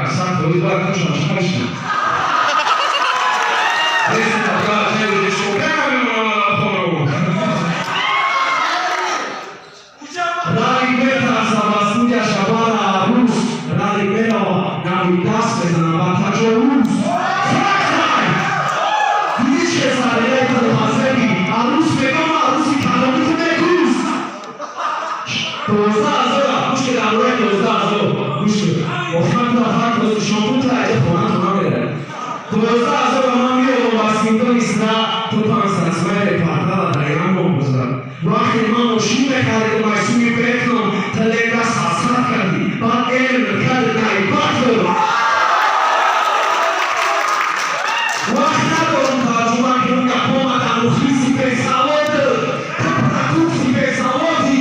Santa, eu vou aqui no chão, esse papel cheio de chocar, Ralimeta Sabasudia Shabana Rus, Ralimeta Navitas, Zanabata Rus. Dice Sareta Mazeli, a Rus pegou a Rus e cada um tem cruz. Tozazo, puxa da noite, tozazo, puxa. O fato da fato do chão puta é formato não é. Tozazo, a mãe eu assim está, tu pensa, se vai parar da yango pusa. Rock mano, shime cara mais sumi petro, talega sasakadi, ba el cara dai battle. Rock não tá de uma que nunca poma da no fisi pensaote, para tu se pensaote.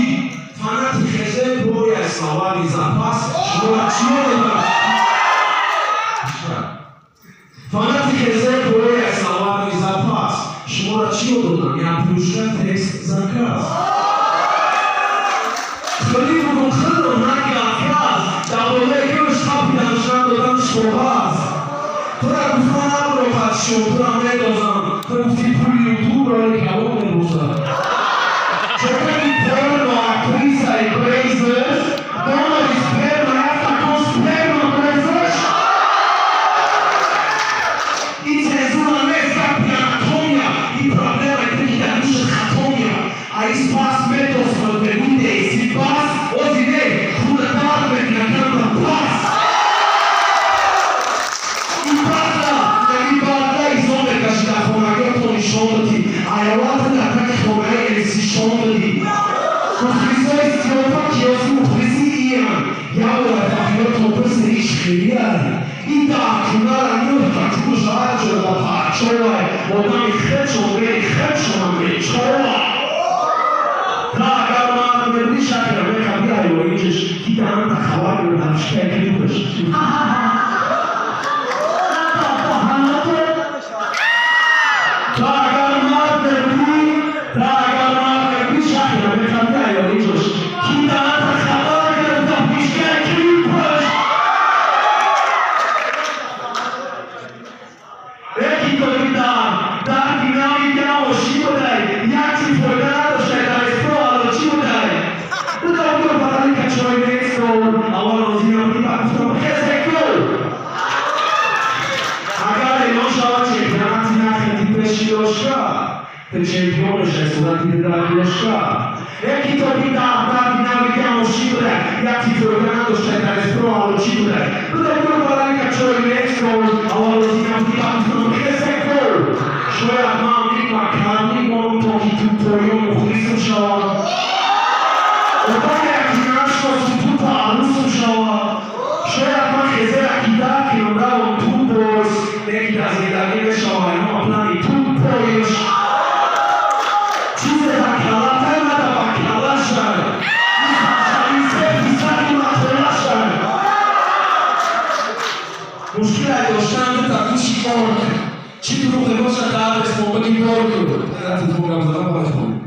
Fanati kheze boya sawadi zapas, shorachio. Fanati kheze boya sawadi zapas, shorachio da minha puxa text zakaz. Khalifu com khalo naquela frase, da rolê que eu estava viajando dando churras. Toda a fana provação, toda a medozão, foi um tipo de youtuber que a outra usa. Jogando porno, atriz e blazers, dona de esperma, essa com esperma, blazers. E censura nessa anatomia, e problema é que a luz anatomia, a espaço medos para permitir se paz, ou se nem, por tarde na cama paz. E passa, na liberdade, sobre que a gente está com a gota de chonda-te, a elata da cara com a ele se chonda-te. Os cristãos que eu tô eu sou o presidente, e agora tá eu tô presidente, e tá, que na minha tá tudo já, já tá pachola, ou não me rechou, me chola. Tá, agora, me deixa que a minha cabia eu hoje, que tá anda cavalo na esquerda. Champione c'è stati della squadra e chi tocca da dinamica uscire e chi giocando c'è da espro allo cibere potrebbero parlare calcio in extra allora si capiamo che sei gol cioè a mani ma carni con pochi tutto io questo ciao e poi a chi nasce su tutta la luce ciao cioè a mani che sei a chi dà che non dà un tutto e chi dà si dà che ciao e non plani tutto io ci troveremo a dare sfogo di porco. Ragazzi, tu vuoi usare un po'?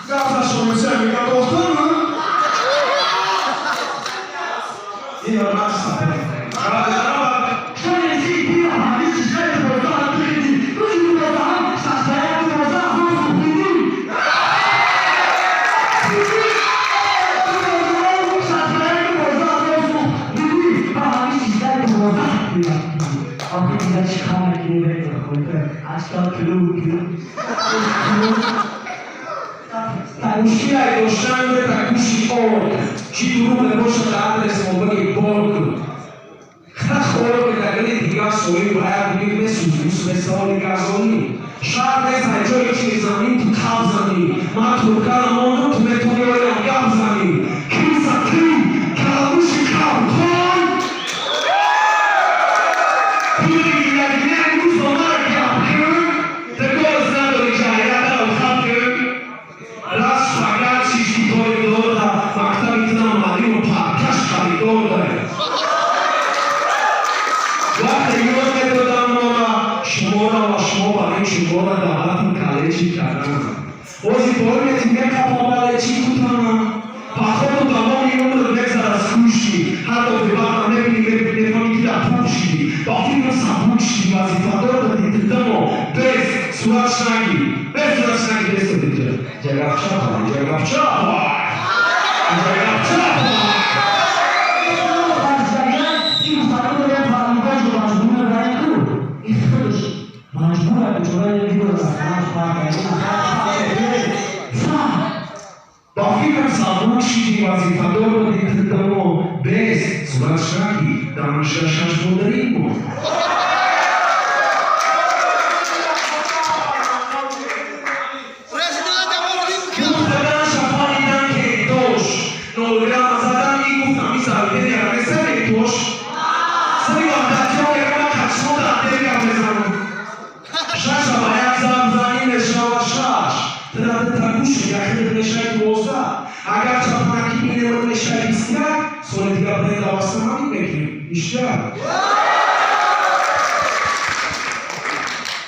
Casa soluzione, mica portano? Io basta. Uscire lo sangue da cui porta, ci troviamo le vostre altre sfogate in porto. Quello che da grande di gas o in bravo di messo su questa unica zona. Charles ha già inizialmente causati, ma toccare al mondo tu metti un euro a causati. Chissà chi, che la luce causa. Quindi la linea di questo marchio, le cose stanno già da un cambio. Lascia ragazzi si toglie l'ora, ma sta iniziando a dire un po' casca di l'ora. Guarda, io metto da una shmora da latin kaleci Ozi polme ti neka pobale čikutana, pa hodu da oni umru neza raskuši, hado vivana ne bi da puši, pa fino sam puši, vazi pa dobro ti tamo, bez suračnagi, bez se vidite. Djegavčapa. Bafiram sabuši vazifadoro di tamo bez suračnagi, da nam šašaš podarimo. Agar çapına kimine onu neşe ister, sonra diğerlerine davasına mı bekliyor? İşte.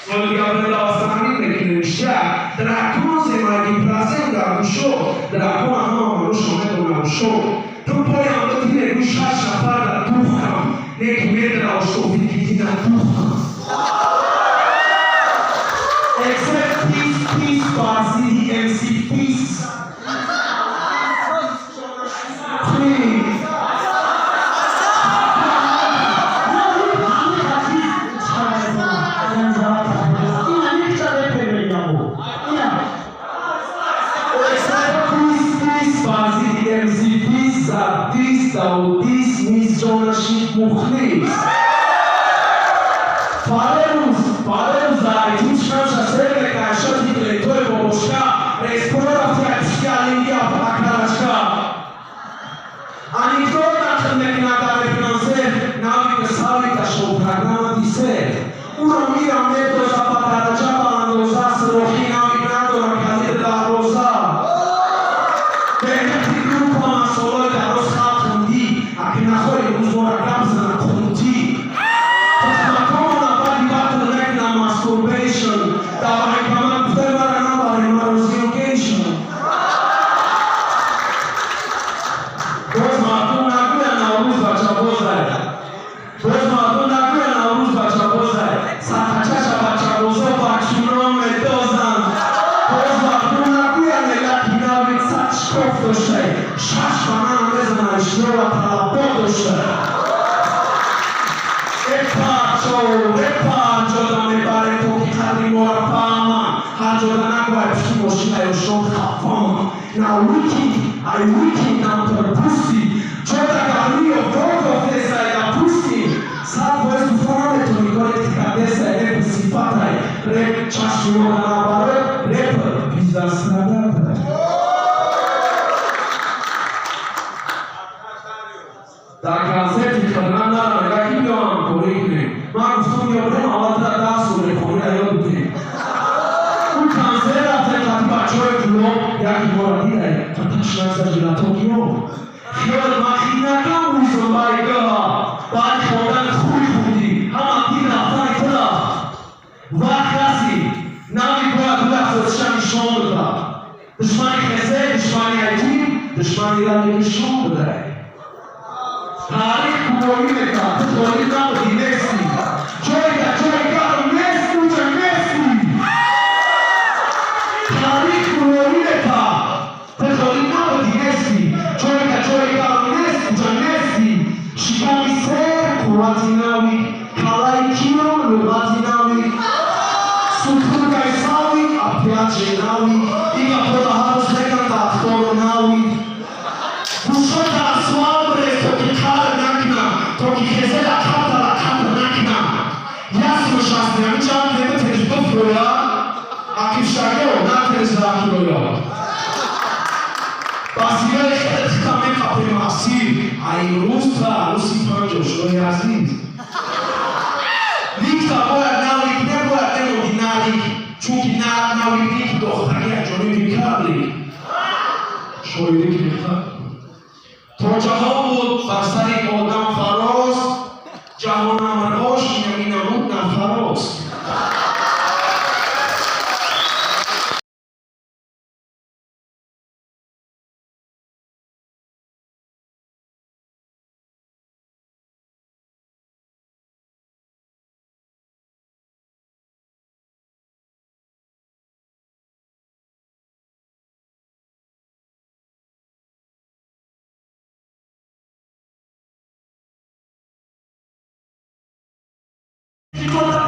Sonra diğerlerine davasına mı bekliyor? İşte. Dracon se mai presenta un show, Dracon no, lo show è un show. Tu poi alla fine riuscirci a fare la turca, ne ti mettere allo show di la turca. Except peace, parsi, MC, peace. This means ownership mukhlis. Faremos a instância certa que a chance de leitor e buscar explora a linha para Anecdota também na área financeira, na Universal da show programa de ser. Uma mira metros a patada já falando os astros que navegando na cadeira da rosa. Tem que grupo a solo da rosa fundi, aqui na rua os moracabos na conti. Mas como na parte battle neck na masturbation, da reclamando foi para não para uma education. I weaken down to the pussy. Jota Gabriel, vocal fez aí da pussy. Sabe, pois tu fala de tu ligou de cabeça é principata. Rep, chacho, na barra, rep, pisa estrada. Da gazete de Fernanda, da Guilherme, por aí, mas o meu problema é outra da sobre como é eu tenho. O câncer a ter que baixar o lobo e a que mora ali. Chance de la Tokyo. Fior makina ka uso mai ga. Ban khodan khul khudi. Hamatina faitla. Vakasi. Nami kwa dula khoshan shonda. Dushmani khese, dushmani ajib, dushmani la shonda. Tarikh koyi ka, koyi na dinesi. Joy ka Messi, uja Messi. Tarikh koyi ka. Latinawi, Kalaikino, Latinawi, Sukugai Sawi, Apiace Nawi, Iga Pola Haros Lekanta, Toronawi, Bushota Suabre, Toki Kara Nakina, Toki Hezela Kata La Kata Nakina, Jasno Shasni, Amichan, Nebete Dofroya, Akishago, Nates Rakroya. Basile também capema assim, a ilustra, o simpático, o Yazid. Licta boa não, licta boa não, ordinari, chukinar não, licta dohtaria, jovem cabri. Show de licta. Tojahomo, basari odam faros, jahona marosh, yamina mutna faros. Conta